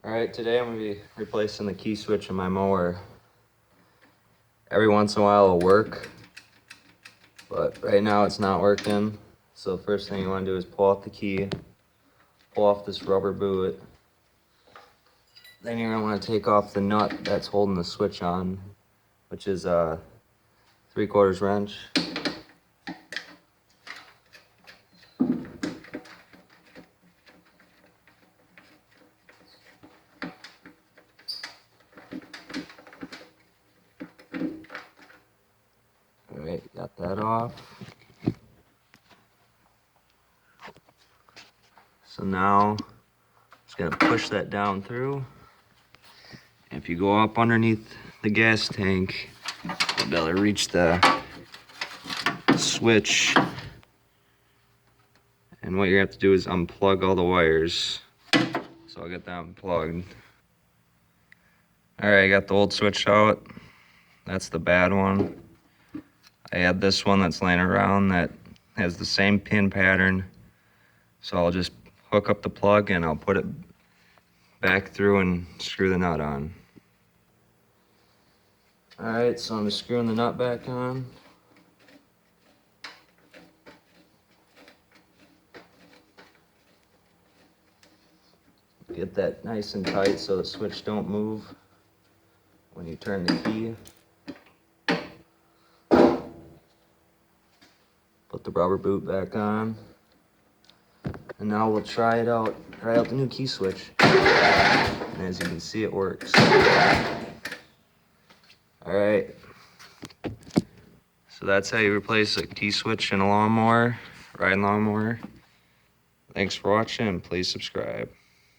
Alright, today I'm going to be replacing the key switch in my mower. Every once in a while it'll work, but right now it's not working. So the first thing you want to do is pull out the key, pull off this rubber boot. Then you're going to want to take off the nut that's holding the switch on, which is a 3/4 wrench. Alright, got that off. So now, just gonna push that down through. If you go up underneath the gas tank, you'll be able to reach the switch. And what you have to do is unplug all the wires. So I'll get that unplugged. Alright, I got the old switch out. That's the bad one. I had this one that's laying around that has the same pin pattern. So I'll just hook up the plug and I'll put it back through and screw the nut on. Alright, so I'm just screwing the nut back on. Get that nice and tight so the switch don't move when you turn the key. Put the rubber boot back on. And now we'll try it out. Try out the new key switch. And as you can see, it works. Alright. So that's how you replace a key switch in a lawnmower, riding lawnmower. Thanks for watching and please subscribe.